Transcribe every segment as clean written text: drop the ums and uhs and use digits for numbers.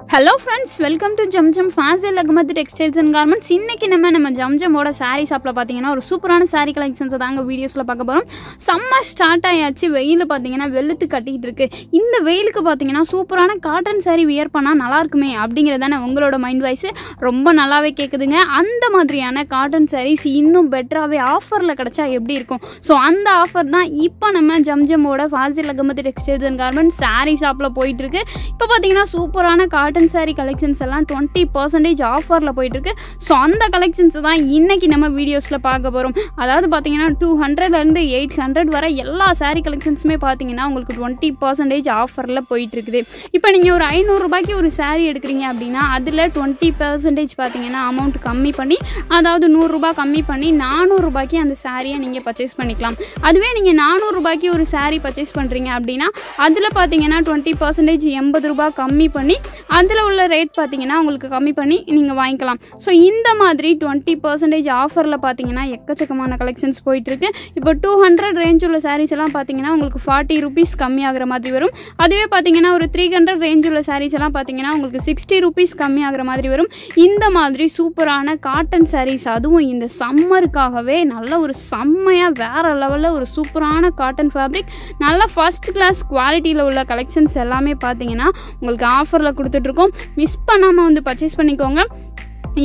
Hello friends, welcome to Zamzam Fazil, Ahamed, Textiles and Garments. இன்னைக்கு நம்ம Zamzam ஓட Saree Shopல பாத்தீங்கன்னா ஒரு சூப்பரான Saree collections தாங்க வீடியோஸ்ல பார்க்க போறோம். சம்மர் ஸ்டார்ட் ஆயாச்சு, வெயில பாத்தீங்கன்னா வெளுத்து கட்டிட்டு இருக்கு. இந்த வெயிலுக்கு பாத்தீங்கன்னா சூப்பரான காட்டன் saree வியர் பண்ணா நல்லா இருக்குமே அப்படிங்கறதானே உங்களோட மைண்ட் வாய்ஸ். ரொம்ப நல்லாவே கேக்குதுங்க. அந்த மாதிரியான காட்டன் sarees இன்னும் பெட்டராவே ஆஃபர்ல கிடைச்சா எப்படி இருக்கும்? சோ அந்த ஆஃபர் தான் இப்போ நம்ம Zamzam ஓட Fazil, Ahamed, Textiles and Garments Saree Shopல போயிட்டு இருக்கு. இப்போ பாத்தீங்கன்னா சூப்பரான காட்டன் saree collections எல்லாம் 20% ஆஃபர்ல போயிட்டு இருக்கு. சோ அந்த கலெக்ஷன்ஸ் தான் இன்னைக்கு நம்ம வீடியோஸ்ல பார்க்க போறோம். அதாவது பாத்தீங்கன்னா 200 ல இருந்து 800 வரை எல்லா saree collectionsமே பாத்தீங்கன்னா உங்களுக்கு 20% ஆஃபர்ல போயிட்டு இருக்குது. இப்போ நீங்க ஒரு 500 ரூபாய்க்கு ஒரு saree எடுக்கறீங்க அப்படினா அதுல 20% பாத்தீங்கன்னா அமௌண்ட் கம்மி பண்ணி, அதாவது 100 ரூபாய் கம்மி பண்ணி 400 ரூபாய்க்கு அந்த சாரியை நீங்க பர்ச்சேஸ் பண்ணிக்கலாம். அதுவே நீங்க 400 ரூபாய்க்கு ஒரு saree பர்ச்சேஸ் பண்றீங்க அப்படினா அதுல பாத்தீங்கன்னா 20% 80 ரூபாய் கம்மி பண்ணி அதுல உள்ள ரேட் பாத்தீங்கன்னா உங்களுக்கு கம்மி பண்ணி நீங்க வாங்கிக்கலாம். சோ இந்த மாதிரி 20% ஆஃபர்ல பாத்தீங்கன்னா எக்கச்சக்கமான கலெக்ஷன்ஸ் போயிட்டு இருக்கு. இப்போ 200 ரேஞ்ச் உள்ள sarees எல்லாம் பாத்தீங்கன்னா உங்களுக்கு 40 ரூபீஸ் கம்மி ஆகுற மாதிரி வரும். அதுவே பாத்தீங்கன்னா ஒரு 300 ரேஞ்ச் உள்ள sarees எல்லாம் பாத்தீங்கன்னா உங்களுக்கு 60 ரூபீஸ் கம்மி ஆகுற மாதிரி வரும். இந்த மாதிரி சூப்பரான காட்டன் sarees, அதுவும் இந்த சம்மருக்காகவே நல்ல ஒரு செம்மையா வேற லெவல்ல ஒரு சூப்பரான காட்டன் ஃபேப்ரிக், நல்ல ஃபர்ஸ்ட் கிளாஸ் குவாலிட்டியில உள்ள கலெக்ஷன்ஸ் எல்லாமே பாத்தீங்கன்னா உங்களுக்கு ஆஃபர்ல கொடுத்துட்டு இருக்கோம். மிஸ் பண்ணாம வந்து பர்ச்சேஸ் பண்ணிக்கோங்க.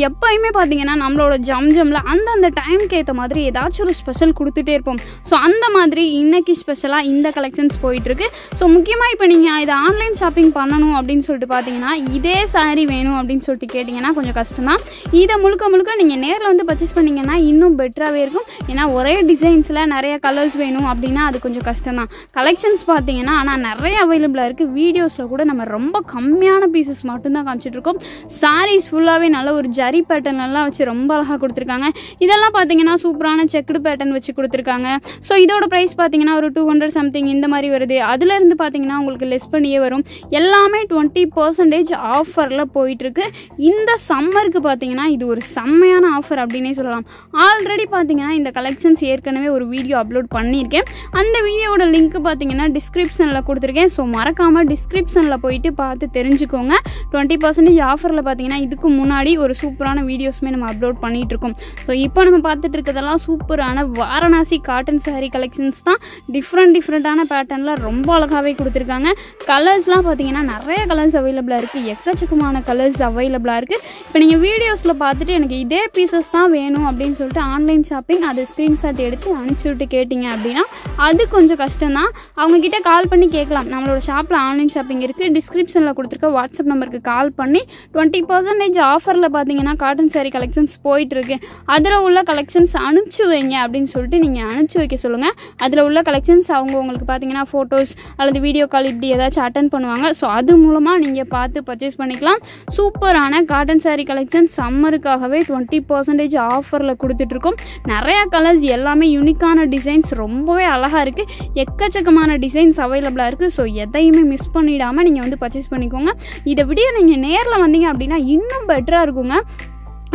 எப்பயுமே பார்த்தீங்கன்னா நம்மளோட ஜம்ஜம்ல அந்த டைம்க்கு ஏற்ற மாதிரி ஏதாச்சும் ஒரு ஸ்பெஷல் கொடுத்துட்டே இருப்போம். ஸோ அந்த மாதிரி இன்னைக்கு ஸ்பெஷலாக இந்த கலெக்ஷன்ஸ் போயிட்டுருக்கு. ஸோ முக்கியமாக இப்போ நீங்கள் இதை ஆன்லைன் ஷாப்பிங் பண்ணணும் அப்படின்னு சொல்லிட்டு பார்த்தீங்கன்னா இதே saree வேணும் அப்படின்னு சொல்லிட்டு கேட்டிங்கன்னா கொஞ்சம் கஷ்டம் தான். இதை முழுக்க நீங்கள் நேரில் வந்து பர்ச்சேஸ் பண்ணிங்கன்னா இன்னும் பெட்டராகவே இருக்கும். ஏன்னா ஒரே டிசைன்ஸில் நிறைய கலர்ஸ் வேணும் அப்படின்னா அது கொஞ்சம் கஷ்டம் தான். கலெக்ஷன்ஸ் பார்த்தீங்கன்னா ஆனால் நிறைய அவைலபிளாக இருக்குது. வீடியோஸில் கூட நம்ம ரொம்ப கம்மியான பீசஸ் மட்டும்தான் காமிச்சிட்ருக்கோம். சாரீஸ் ஃபுல்லாகவே நல்ல ஒரு ஜரி பேட்டர்ன் எல்லாம் வச்சு ரொம்ப அழகாக கொடுத்துருக்காங்க. இதெல்லாம் பார்த்தீங்கன்னா சூப்பரான செக்குடு பேட்டர்ன் வச்சு கொடுத்துருக்காங்க. ஸோ இதோட ப்ரைஸ் பார்த்தீங்கன்னா ஒரு 200 சம்திங் இந்த மாதிரி வருது. அதுலேருந்து பார்த்தீங்கன்னா உங்களுக்கு லெஸ் பண்ணியே வரும். எல்லாமே 20% ஆஃபரில் போயிட்டுருக்கு. இந்த சம்மருக்கு பார்த்தீங்கன்னா இது ஒரு செம்மையான ஆஃபர் அப்படின்னே சொல்லலாம். ஆல்ரெடி பார்த்தீங்கன்னா இந்த கலெக்ஷன்ஸ் ஏற்கனவே ஒரு வீடியோ அப்லோட் பண்ணியிருக்கேன். அந்த வீடியோட லிங்க் பார்த்தீங்கன்னா டிஸ்கிரிப்ஷனில் கொடுத்துருக்கேன். ஸோ மறக்காமல் டிஸ்கிரிப்ஷனில் போயிட்டு பார்த்து தெரிஞ்சுக்கோங்க. 20% ஆஃபரில் பார்த்தீங்கன்னா இதுக்கு முன்னாடி ஒரு சூப்பரான வீடியோஸ்மே நம்ம அப்லோட் பண்ணிட்டு இருக்கோம். ஸோ இப்போ நம்ம பார்த்துட்டு இருக்கிறதெல்லாம் சூப்பரான வாரணாசி காட்டன் saree கலெக்ஷன்ஸ் தான். டிஃப்ரெண்டான பேட்டர்னில் ரொம்ப அழகாகவே கொடுத்துருக்காங்க. கலர்ஸ்லாம் பார்த்தீங்கன்னா நிறைய கலர்ஸ் அவைலபிளாக இருக்குது. எக்கச்சக்கமான கலர்ஸ் அவைலபிளாக இருக்குது. இப்போ நீங்கள் வீடியோஸில் பார்த்துட்டு எனக்கு இதே பீசஸ் தான் வேணும் அப்படின்னு சொல்லிட்டு ஆன்லைன் ஷாப்பிங் அதை ஸ்க்ரீன்ஷாட் எடுத்து அனுப்பிச்சி விட்டு கேட்டிங்க அப்படின்னா அது கொஞ்சம் கஷ்டம்தான். அவங்கக்கிட்ட கால் பண்ணி கேட்கலாம். நம்மளோட ஷாப்பில் ஆன்லைன் ஷாப்பிங் இருக்குது. டிஸ்கிரிப்ஷனில் கொடுத்துருக்க வாட்ஸ்அப் நம்பருக்கு கால் பண்ணி 20% ஆஃபரில் பார்த்தீங்கன்னா காட்டன் saree கலெக்ஷன்ஸ் போயிட்டு இருக்கு, அதில் உள்ள கலெக்ஷன்ஸ் அனுப்பிச்சு வைங்க அப்படின்னு சொல்லிட்டு நீங்கள் அனுப்பிச்சு வைக்க சொல்லுங்கள். அதில் உள்ள கலெக்ஷன்ஸ் அவங்க உங்களுக்கு பார்த்தீங்கன்னா ஃபோட்டோஸ் அல்லது வீடியோ கால் இப்படி ஏதாச்சும் அட்டன் பண்ணுவாங்க. ஸோ அது மூலமாக நீங்கள் பார்த்து பர்ச்சேஸ் பண்ணிக்கலாம். சூப்பரான காட்டன் saree கலெக்ஷன்ஸ் சம்மருக்காகவே 20% ஆஃபரில் கொடுத்துட்ருக்கோம். நிறையா கலர்ஸ், எல்லாமே யூனிக்கான டிசைன்ஸ், ரொம்பவே அழகாக இருக்குது. எக்கச்சக்கமான டிசைன்ஸ் அவைலபிளாக இருக்குது. ஸோ எதையுமே மிஸ் பண்ணிடாமல் நீங்கள் வந்து பர்ச்சேஸ் பண்ணிக்கோங்க. இதை விட நீங்கள் நேரில் வந்தீங்க அப்படின்னா இன்னும் பெட்டராக இருக்குங்க.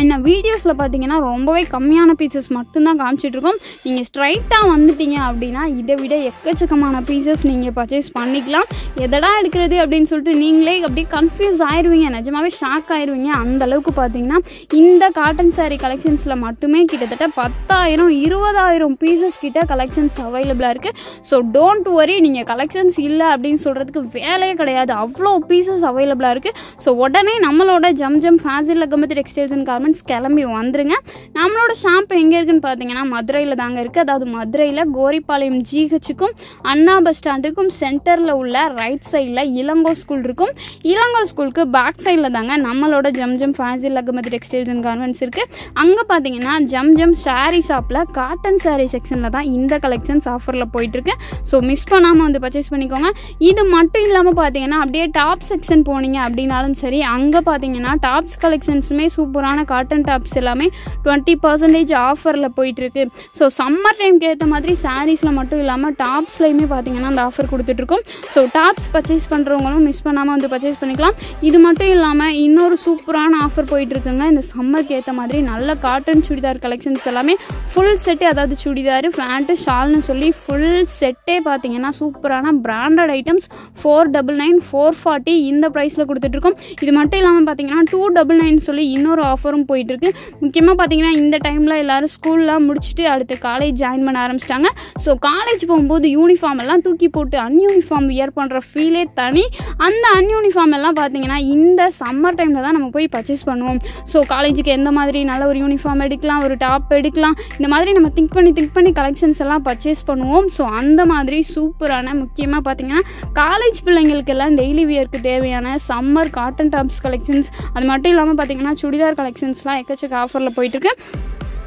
என்ன வீடியோஸில் பார்த்தீங்கன்னா ரொம்பவே கம்மியான பீசஸ் மட்டும்தான் காமிச்சிட்ருக்கோம். நீங்கள் ஸ்ட்ரைட்டாக வந்துட்டீங்க அப்படின்னா இதை விட எக்கச்சக்கமான பீசஸ் நீங்கள் பர்ச்சேஸ் பண்ணிக்கலாம். எதடா எடுக்கிறது அப்படின்னு சொல்லிட்டு நீங்களே அப்படியே கன்ஃபியூஸ் ஆயிடுவீங்க. நிஜமாவே ஷாக் ஆயிடுவீங்க. அந்தளவுக்கு பார்த்தீங்கன்னா இந்த காட்டன் saree கலெக்ஷன்ஸில் மட்டுமே கிட்டத்தட்ட 10,000 20,000 பீசஸ் கிட்ட கலெக்ஷன்ஸ் அவைலபிளாக இருக்குது. ஸோ டோன்ட் வரி, நீங்கள் கலெக்ஷன்ஸ் இல்லை அப்படின்னு சொல்கிறதுக்கு வேலையே கிடையாது. அவ்வளோ பீசஸ் அவைலபிளாக இருக்குது. ஸோ உடனே நம்மளோட Zamzam Fazil, Ahamed, Textiles and Garments கிளம்பி வந்துருங்க. நம்மளோட ஷாப் எங்கே இருக்குன்னு பார்த்தீங்கன்னா மதுரையில் தாங்க இருக்குது. அதாவது மதுரையில் கோரிப்பாளையம் ஜிஹெச்சுக்கும் அண்ணா பஸ் ஸ்டாண்டுக்கும் சென்டரில் உள்ள ரைட் சைடில் இளங்கோ ஸ்கூல் இருக்கும். இளங்கோ ஸ்கூலுக்கு பேக் சைடில் தாங்க நம்மளோட Zamzam Fazil, Ahamed, Textiles and Garments இருக்குது. அங்கே பார்த்தீங்கன்னா ஜம்ஜம் Saree Shopல காட்டன் saree செக்ஷனில் தான் இந்த கலெக்ஷன்ஸ் ஆஃபரில் போயிட்டுருக்கு. ஸோ மிஸ் பண்ணாமல் வந்து பர்ச்சேஸ் பண்ணிக்கோங்க. இது மட்டும் இல்லாமல் பார்த்தீங்கன்னா அப்படியே டாப் செக்ஷன் போனீங்க அப்படின்னாலும் சரி, அங்கே பார்த்தீங்கன்னா டாப்ஸ் கலெக்ஷன்ஸுமே சூப்பரான காட்டன் டாப்ஸ் எல்லாமே 20% ஆஃபரில் போயிட்டுருக்கு. ஸோ சம்மர் டைம்க்கு ஏற்ற மாதிரி சாரீஸில் மட்டும் இல்லாமல் டாப்ஸ்லையுமே பார்த்தீங்கன்னா அந்த ஆஃபர் கொடுத்துட்ருக்கோம். ஸோ டாப்ஸ் பர்ச்சேஸ் பண்ணுறவங்களும் மிஸ் பண்ணாமல் வந்து பர்ச்சேஸ் பண்ணிக்கலாம். இது மட்டும் இல்லாமல் இன்னொரு சூப்பரான ஆஃபர் போயிட்டுருக்குங்க. இந்த சம்மருக்கு ஏற்ற மாதிரி நல்ல காட்டன் சுடிதார் கலெக்ஷன்ஸ் எல்லாமே ஃபுல் செட்டு, அதாவது சுடிதார் பேண்ட்டு ஷால்னு சொல்லி ஃபுல் செட்டே பார்த்தீங்கன்னா சூப்பரான பிராண்டட் ஐட்டம்ஸ் 499 440 இந்த ப்ரைஸில் கொடுத்துட்ருக்கோம். இது மட்டும் இல்லாமல் பார்த்தீங்கன்னா 299 சொல்லி இன்னொரு ஆஃபரும் போயிட்டுருக்கு. முக்கியமாக பார்த்தீங்கன்னா இந்த டைமில் எல்லோரும் ஸ்கூல்லாம் முடிச்சுட்டு அடுத்து காலேஜ் ஜாயின் பண்ண ஆரம்பிச்சிட்டாங்க. ஸோ காலேஜ் போகும்போது யூனிஃபார்ம் எல்லாம் தூக்கி போட்டு அன்யூனிஃபார்ம் வியர் பண்ணுற ஃபீலே தனி. அந்த அன்யூனிஃபார்ம் எல்லாம் பார்த்தீங்கன்னா இந்த சம்மர் டைமில் தான் நம்ம போய் பர்ச்சேஸ் பண்ணுவோம். ஸோ காலேஜுக்கு எந்த மாதிரி நல்ல ஒரு யூனிஃபார்ம் எடுக்கலாம், ஒரு டாப் எடுக்கலாம், இந்த மாதிரி நம்ம திங்க் பண்ணி கலெக்ஷன்ஸ் எல்லாம் பர்ச்சேஸ் பண்ணுவோம். ஸோ அந்த மாதிரி சூப்பரான முக்கியமாக பார்த்தீங்கன்னா காலேஜ் பிள்ளைங்களுக்கெல்லாம் டெய்லி வியருக்கு தேவையான சம்மர் காட்டன் டாப்ஸ் கலெக்ஷன்ஸ், அது மட்டும் இல்லாமல் பார்த்தீங்கன்னா சுடிதார் கலெக்ஷன்ஸ்லாம் எக்கச்சக்க ஆஃபரில் போயிட்டுருக்கு.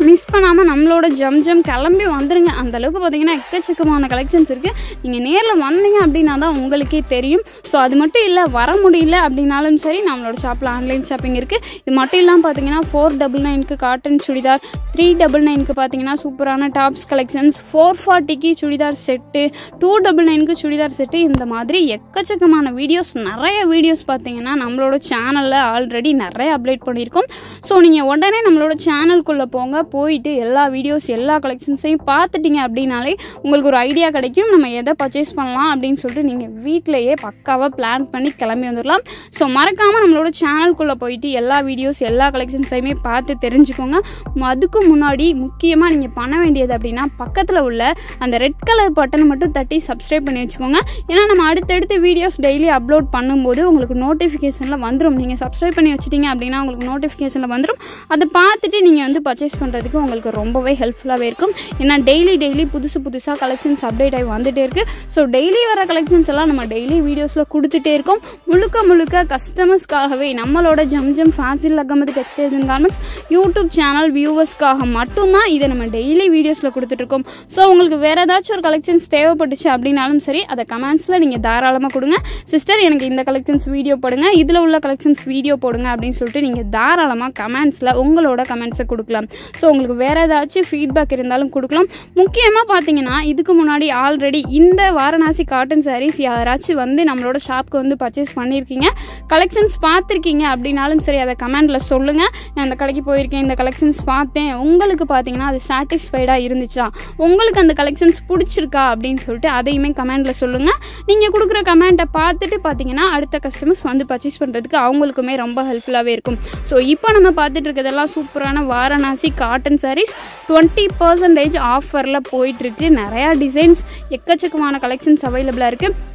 மிஸ் பண்ணாமல் நம்மளோட ஜம்ஜம் கிளம்பி வந்துடுங்க. அந்தளவுக்கு பார்த்தீங்கன்னா எக்கச்சக்கமான கலெக்ஷன்ஸ் இருக்குது. நீங்கள் நேரில் வந்தீங்க அப்படின்னா தான் உங்களுக்கே தெரியும். ஸோ அது மட்டும் இல்லை, வர முடியல அப்படின்னாலும் சரி நம்மளோட ஷாப்பில் ஆன்லைன் ஷாப்பிங் இருக்குது. இது மட்டும் இல்லாமல் பார்த்தீங்கன்னா 499க்கு காட்டன் சுடிதார், 399க்கு பார்த்தீங்கன்னா சூப்பரான டாப்ஸ் கலெக்ஷன்ஸ், 440க்கு சுடிதார் செட்டு, 299க்கு சுடிதார் செட்டு, இந்த மாதிரி எக்கச்சக்கமான நிறைய வீடியோஸ் பார்த்தீங்கன்னா நம்மளோட சேனலில் ஆல்ரெடி நிறைய அப்டேட் பண்ணியிருக்கோம். ஸோ நீங்கள் உடனே நம்மளோட சேனலுக்குள்ளே போயிட்டு எல்லா வீடியோஸ் எல்லா கலெக்ஷன்ஸையும் பார்த்துட்டிங்க அப்படின்னாலே உங்களுக்கு ஒரு ஐடியா கிடைக்கும் நம்ம எதை பர்ச்சேஸ் பண்ணலாம் அப்படின்னு சொல்லிட்டு நீங்கள் வீட்டிலையே பக்காவாக பிளான் பண்ணி கிளம்பி வந்துடலாம். ஸோ மறக்காமல் நம்மளோட சேனலுக்குள்ளே போயிட்டு எல்லா வீடியோஸ் எல்லா கலெக்ஷன்ஸையுமே பார்த்து தெரிஞ்சுக்கோங்க. அதுக்கு முன்னாடி முக்கியமாக நீங்கள் பண்ண வேண்டியது அப்படின்னா பக்கத்தில் உள்ள அந்த ரெட் கலர் பட்டனை மட்டும் தட்டி சப்ஸ்கிரைப் பண்ணி வச்சுக்கோங்க. ஏன்னா நம்ம அடுத்தடுத்து வீடியோஸ் டெய்லி அப்லோட் பண்ணும்போது உங்களுக்கு நோட்டிஃபிகேஷனில் வந்துடும். நீங்கள் சப்ஸ்கிரைப் பண்ணி வச்சுட்டிங்க அப்படின்னா உங்களுக்கு நோட்டிஃபிகேஷனில் வந்துடும். அதை பார்த்துட்டு நீங்கள் வந்து பர்ச்சேஸ் பண்ணுறதுக்கு உங்களுக்கு ரொம்பவே ஹெல்ப்ஃபுல்லாகவே இருக்கும். ஏன்னா டெய்லி புதுசாக கலெக்ஷன்ஸ் அப்டேட் ஆகி வந்துகிட்டே இருக்குது. ஸோ டெய்லி வர கலெக்ஷன்ஸ் எல்லாம் நம்ம டெய்லி வீடியோஸில் கொடுத்துட்டே இருக்கோம். முழுக்க கஸ்டமர்ஸ்க்காகவே நம்மளோட Zamzam Fazil Ahamed textiles and garments YouTube channel வியூவர்ஸ்க்காக மட்டும்தான் இதை நம்ம டெய்லி வீடியோஸில் கொடுத்துட்ருக்கோம். ஸோ உங்களுக்கு வேறு ஏதாச்சும் ஒரு கலெக்ஷன்ஸ் தேவைப்பட்டுச்சு அப்படின்னாலும் சரி அதை கமெண்ட்ஸில் நீங்கள் தாராளமாக கொடுங்க. சிஸ்டர் எனக்கு இந்த கலெக்ஷன்ஸ் வீடியோ போடுங்க, இதில் உள்ள கலெக்ஷன்ஸ் வீடியோ போடுங்க அப்படின்னு சொல்லிட்டு நீங்கள் தாராளமாக கமெண்ட்ஸில் உங்களோட கமெண்ட்ஸை கொடுக்கலாம். ஸோ உங்களுக்கு வேறு ஏதாச்சும் ஃபீட்பேக் இருந்தாலும் கொடுக்கலாம். முக்கியமாக பார்த்தீங்கன்னா இதுக்கு முன்னாடி ஆல்ரெடி இந்த வாரணாசி காட்டன் சாரீஸ் யாராச்சும் வந்து நம்மளோட ஷாப்க்கு வந்து பர்ச்சேஸ் பண்ணியிருக்கீங்க, கலெக்ஷன்ஸ் பார்த்துருக்கீங்க அப்படின்னாலும் சரி அதை கமெண்டில் சொல்லுங்கள். நான் அந்த கடைக்கு போயிருக்கேன், இந்த கலெக்ஷன்ஸ் பார்த்தேன், உங்களுக்கு பார்த்தீங்கன்னா அது சாட்டிஸ்ஃபைடாக இருந்துச்சா, உங்களுக்கு அந்த கலெக்ஷன்ஸ் பிடிச்சிருக்கா அப்படின்னு சொல்லிட்டு அதையுமே கமெண்டில் சொல்லுங்கள். நீங்கள் கொடுக்குற கமெண்ட்டை பார்த்துட்டு பார்த்தீங்கன்னா அடுத்த கஸ்டமர்ஸ் வந்து பர்ச்சேஸ் பண்ணுறதுக்கு அவங்களுக்குமே ரொம்ப ஹெல்ப்ஃபுல்லாகவே இருக்கும். ஸோ இப்போ நம்ம பார்த்துட்டு இருக்கிறதெல்லாம் சூப்பரான வாரணாசி காட்டன் சாரீஸ் 20% ஆஃபரில் போயிட்டுருக்கு. நிறையா டிசைன்ஸ் எக்கச்சக்கமான கலெக்ஷன்ஸ் அவைலபிளாக இருக்குது.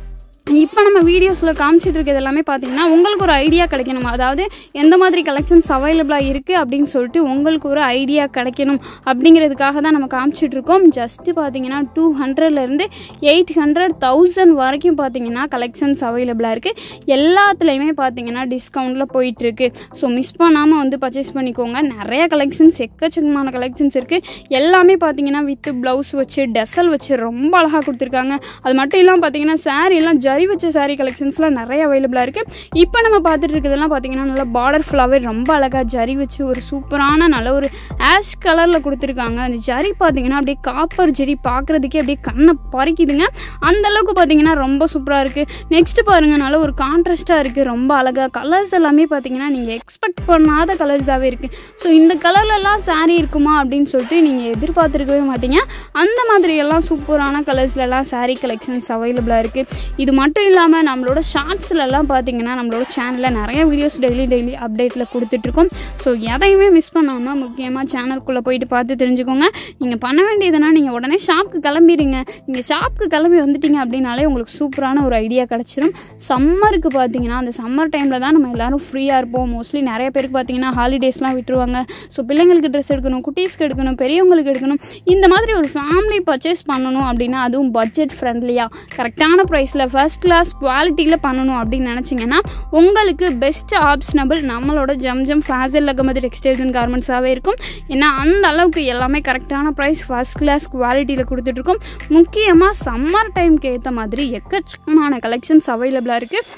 இப்போ நம்ம வீடியோஸில் காமிச்சிட்டு இருக்கிறது எல்லாமே பார்த்தீங்கன்னா உங்களுக்கு ஒரு ஐடியா கிடைக்கணும். அதாவது எந்த மாதிரி கலெக்ஷன்ஸ் அவைலபிளாக இருக்குது அப்படின்னு சொல்லிட்டு உங்களுக்கு ஒரு ஐடியா கிடைக்கணும் அப்படிங்கிறதுக்காக தான் நம்ம காமிச்சிட்ருக்கோம். ஜஸ்ட்டு பார்த்தீங்கன்னா 200லேருந்து 800 1000 வரைக்கும் பார்த்தீங்கன்னா கலெக்ஷன்ஸ் அவைலபிளாக இருக்குது. எல்லாத்துலேயுமே பார்த்தீங்கன்னா டிஸ்கவுண்ட்டில் போயிட்டுருக்கு. ஸோ மிஸ் பண்ணாமல் வந்து பர்ச்சேஸ் பண்ணிக்கோங்க. நிறைய கலெக்ஷன்ஸ் எக்கச்சக்கமான கலெக்ஷன்ஸ் இருக்குது. எல்லாமே பார்த்தீங்கன்னா வித் ப்ளவுஸ் வச்சு டெசல் வச்சு ரொம்ப அழகாக கொடுத்துருக்காங்க. அது மட்டும் இல்லாமல் பார்த்தீங்கன்னா சாரீ எல்லாம் ஜரி வச்ச சாரீ கலெக்ஷன்ஸ்லாம் நிறைய அவைலபிளாக இருக்குது. இப்போ நம்ம பார்த்துட்டு இருக்கிறதெல்லாம் பார்த்தீங்கன்னா நல்லா பார்டர் ஃபுல்லாகவே ரொம்ப அழகாக ஜரி வச்சு ஒரு சூப்பரான நல்ல ஒரு ஆஷ் கலரில் கொடுத்துருக்காங்க. அந்த ஜரி பார்த்தீங்கன்னா அப்படியே காப்பர் ஜரி பார்க்குறதுக்கே அப்படியே கண்ணை பறிக்குதுங்க. அந்தளவுக்கு பார்த்தீங்கன்னா ரொம்ப சூப்பராக இருக்குது. நெக்ஸ்ட்டு பாருங்கள், நல்ல ஒரு கான்ட்ராஸ்ட்டாக இருக்குது, ரொம்ப அழகாக. கலர்ஸ் எல்லாமே பார்த்தீங்கன்னா நீங்கள் எக்ஸ்பெக்ட் பண்ணாத கலர்ஸாகவே இருக்குது. ஸோ இந்த கலர்லலாம் சாரீ இருக்குமா அப்படின்னு சொல்லிட்டு நீங்கள் எதிர்பார்த்துருக்கவே மாட்டீங்க. அந்த மாதிரியெல்லாம் சூப்பரான கலர்ஸ்லலாம் சாரீ கலெக்ஷன்ஸ் அவைலபிளாக இருக்குது. இது மட்டும் இல்லாமல் நம்மளோட ஷார்ட்ஸ்லலாம் பார்த்தீங்கன்னா நம்மளோட சேனலில் நிறைய வீடியோஸ் டெய்லி அப்டேட்டில் கொடுத்துட்ருக்கோம். ஸோ எதையுமே மிஸ் பண்ணாமல் முக்கியமாக சேனலுக்குள்ளே போயிட்டு பார்த்து தெரிஞ்சுக்கோங்க. நீங்கள் பண்ண வேண்டியதுன்னா நீங்கள் உடனே ஷாப்புக்கு கிளம்பிடுங்க. நீங்கள் ஷாப்புக்கு கிளம்பி வந்துட்டீங்க அப்படின்னாலே உங்களுக்கு சூப்பரான ஒரு ஐடியா கிடச்சிரும். சம்மருக்கு பார்த்தீங்கன்னா அந்த சம்மர் டைமில் தான் நம்ம எல்லோரும் ஃப்ரீயாக இருப்போம். மோஸ்ட்லி நிறைய பேருக்கு பார்த்தீங்கன்னா ஹாலிடேஸ்லாம் விட்டுருவாங்க. ஸோ பிள்ளைங்களுக்கு ட்ரெஸ் எடுக்கணும், குட்டீஸ்க்கு எடுக்கணும், பெரியவங்களுக்கு எடுக்கணும். இந்த மாதிரி ஒரு ஃபேமிலி பர்ச்சேஸ் பண்ணணும் அப்படின்னா அதுவும் பட்ஜெட் ஃப்ரெண்ட்லியாக கரெக்டான ப்ரைஸில் ஃபர்ஸ்ட் கிளாஸ் குவாலிட்டியில் பண்ணணும் அப்படின்னு நினச்சிங்கன்னா உங்களுக்கு பெஸ்ட் ஆப்ஷனபிள் நம்மளோட ஜம்ஜம் ஃபாசில் அகமது டெக்ஸ்டைல்ஸ் அண்ட் கார்மெண்ட்ஸாகவே இருக்கும். ஏன்னா அந்த அளவுக்கு எல்லாமே கரெக்டான ப்ரைஸ் ஃபர்ஸ்ட் கிளாஸ் குவாலிட்டியில் கொடுத்துட்ருக்கோம். முக்கியமாக சம்மர் டைமுக்கு ஏற்ற மாதிரி எக்கச்சக்கமான கலெக்ஷன்ஸ் அவைலபிளாக இருக்குது.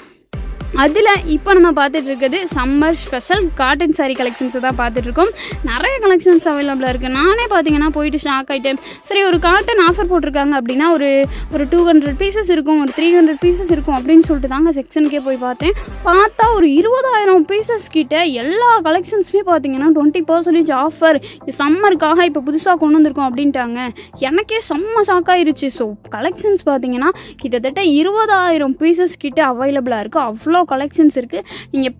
அதில் இப்போ நம்ம பார்த்துட்டு இருக்கிறது சம்மர் ஸ்பெஷல் காட்டன் சாரீ கலெக்ஷன்ஸை தான் பார்த்துட்ருக்கோம். நிறைய கலெக்ஷன்ஸ் அவைலபிளாக இருக்குது. நானே பார்த்தீங்கன்னா போயிட்டு ஷாக் ஆகிட்டேன். சரி, ஒரு காட்டன் ஆஃபர் போட்டிருக்காங்க அப்படின்னா ஒரு 200 பீசஸ் இருக்கும், ஒரு 300 பீசஸ் இருக்கும் அப்படின்னு சொல்லிட்டு தாங்க செக்ஷனுக்கே போய் பார்த்தா ஒரு 20,000 பீசஸ் கிட்ட எல்லா கலெக்ஷன்ஸுமே பார்த்தீங்கன்னா 20% ஆஃபர், இது சம்மருக்காக இப்போ புதுசாக கொண்டு வந்திருக்கோம் அப்படின்ட்டாங்க. எனக்கே செம்ம ஷாக்காயிருச்சு. ஸோ கலெக்ஷன்ஸ் பார்த்தீங்கன்னா கிட்டத்தட்ட 20,000 பீசஸ் கிட்ட அவைலபிளாக இருக்குது. அவ்வளோ கலெக்ஷன்ஸ் இருக்குது. நீங்கள்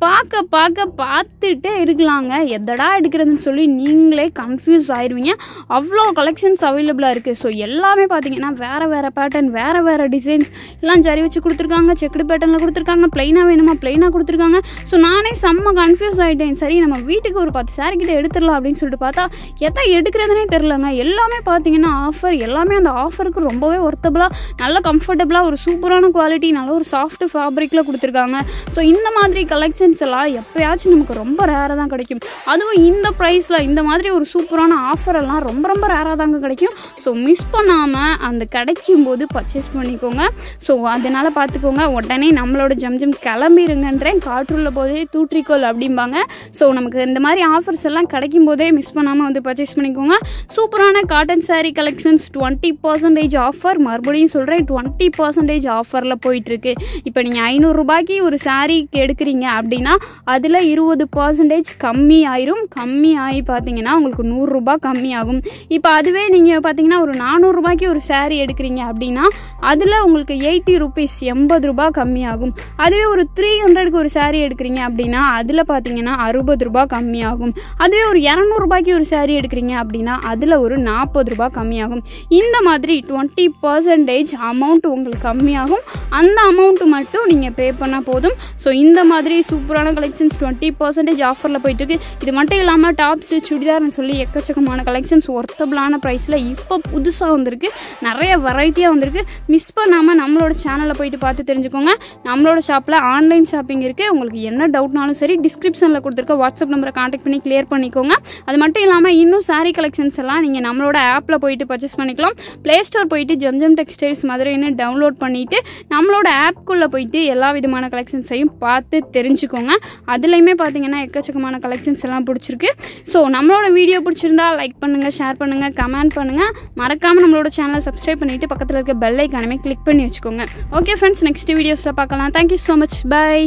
பார்த்துட்டே இருக்கலாங்க. எதடா எடுக்கிறதுன்னு சொல்லி நீங்களே கன்ஃபியூஸ் ஆயிடுவீங்க. அவ்வளோ கலெக்ஷன்ஸ் அவைலபிளாக இருக்குது. ஸோ எல்லாமே பார்த்தீங்கன்னா வேறு பேட்டர்ன், வேறு டிசைன்ஸ் எல்லாம் ஜரி வச்சு கொடுத்துருக்காங்க. செக்குடு பேட்டர்னில் கொடுத்துருக்காங்க. ப்ளைனாக வேணுமா ப்ளைனாக கொடுத்துருக்காங்க. ஸோ நானே செம்ம கன்ஃபியூஸ் ஆகிட்டேன். சரி, நம்ம வீட்டுக்கு ஒரு 10 சாரீ கிட்ட எடுத்துடலாம் அப்படின்னு சொல்லிட்டு பார்த்தா எதை எடுக்கிறதுனே தெரிலங்க. எல்லாமே பார்த்தீங்கன்னா ஆஃபர். எல்லாமே அந்த ஆஃபருக்கு ரொம்பவே ஒர்த்தபுளாக, நல்ல கம்ஃபர்டபுளாக, ஒரு சூப்பரான குவாலிட்டி, நல்ல ஒரு சாஃப்ட் ஃபேப்ரிக்கில் கொடுத்துருக்காங்க. ஸோ இந்த மாதிரி கலெக்ஷன்ஸ் எல்லாம் எப்போயாச்சும் நமக்கு ரொம்ப ரேராக தான் கிடைக்கும். அதுவும் இந்த ப்ரைஸில் இந்த மாதிரி ஒரு சூப்பரான ஆஃபர் எல்லாம் ரொம்ப ரேராக தாங்க கிடைக்கும். ஸோ மிஸ் பண்ணாமல் அந்த கிடைக்கும் போது பர்ச்சேஸ் பண்ணிக்கோங்க. ஸோ அதனால் பார்த்துக்கோங்க. உடனே நம்மளோட ஜம்ஜம் கிளம்பிடுங்கன்றேன். காற்றுள்ள போதே தூற்றிக்கோள் அப்படிம்பாங்க. ஸோ நமக்கு இந்த மாதிரி ஆஃபர்ஸ் எல்லாம் கிடைக்கும் போதே மிஸ் பண்ணாமல் வந்து பர்ச்சேஸ் பண்ணிக்கோங்க. சூப்பரான காட்டன் சாரீ கலெக்ஷன்ஸ் 20% ஆஃபர். மறுபடியும் சொல்கிறேன், 20% ஆஃபரில் போயிட்டுருக்கு. இப்போ நீங்கள் 500 ரூபாய்க்கு ஒரு சாரீ எடுக்கிறீங்க அப்படின்னா அதில் 20% கம்மியாகி பார்த்தீங்கன்னா உங்களுக்கு 100 ரூபாய் கம்மியாகும். இப்போ அதுவே நீங்கள் பார்த்தீங்கன்னா ஒரு 400 ரூபாய்க்கு ஒரு சாரீ எடுக்கிறீங்க அப்படின்னா அதில் உங்களுக்கு 80 ரூபீஸ் 80 ரூபாய் கம்மியாகும். அதுவே ஒரு 300க்கு ஒரு சாரீ எடுக்கிறீங்க அப்படின்னா அதில் பார்த்தீங்கன்னா 60 ரூபாய் கம்மியாகும். அதுவே ஒரு 200 ரூபாய்க்கு ஒரு சாரீ எடுக்கிறீங்க அப்படின்னா அதில் ஒரு 40 ரூபாய் கம்மியாகும். இந்த மாதிரி 20% அமௌண்ட் உங்களுக்கு கம்மியாகும். அந்த அமௌண்ட்டு மட்டும் நீங்கள் பே பண்ணால் போதும். ஸோ இந்த மாதிரி சூப்பரான கலெக்ஷன்ஸ் 20% ஆஃபரில் போயிட்டுருக்கு. இது மட்டும் இல்லாமல் டாப்ஸு, சுடிதார்னு சொல்லி எக்கச்சக்கமான கலெக்ஷன்ஸ் ஒர்த்தபிளான ப்ரைஸில் இப்போ புதுசாக வந்திருக்கு. நிறைய வெரைட்டியாக வந்திருக்கு. மிஸ் பண்ணாமல் நம்மளோட சேனலில் போயிட்டு பார்த்து தெரிஞ்சுக்கோங்க. நம்மளோட ஷாப்பில் ஆன்லைன் ஷாப்பிங் இருக்குது. உங்களுக்கு என்ன டவுட்னாலும் சரி டிஸ்கிரிப்ஷனில் கொடுத்துருக்க வாட்ஸ்அப் நம்பரை கான்டாக்ட் பண்ணி கிளியர் பண்ணிக்கோங்க. அது மட்டும் இல்லாமல் இன்னும் சாரீ கலெக்ஷன்ஸ் எல்லாம் நீங்கள் நம்மளோட ஆப்பில் போயிட்டு பர்ச்சேஸ் பண்ணிக்கலாம். ப்ளே ஸ்டோர் போயிட்டு ஜம்ஜம் டெக்ஸ்டைல்ஸ் மதுரைன்னு டவுன்லோட் பண்ணிவிட்டு நம்மளோட ஆப்குள்ளே போயிட்டு எல்லா விதமான கலெக்ஷன்ஸையும் பார்த்து தெரிஞ்சுக்கோங்க. அதுலேயுமே பார்த்தீங்கன்னா எக்கச்சக்கமான கலெக்ஷன்ஸ் எல்லாம் பிடிச்சிருக்கு. ஸோ நம்மளோட வீடியோ பிடிச்சிருந்தா லைக் பண்ணுங்கள், ஷேர் பண்ணுங்கள், கமெண்ட் பண்ணுங்கள். மறக்காமல் நம்மளோட சேனலை சப்ஸ்கிரைப் பண்ணிவிட்டு பக்கத்தில் இருக்க பெல் ஐக்கானமே கிளிக் பண்ணி வச்சுக்கோங்க. ஓகே ஃப்ரெண்ட்ஸ், நெக்ஸ்ட் வீடியோஸில் பார்க்கலாம். Thank you so much. பை.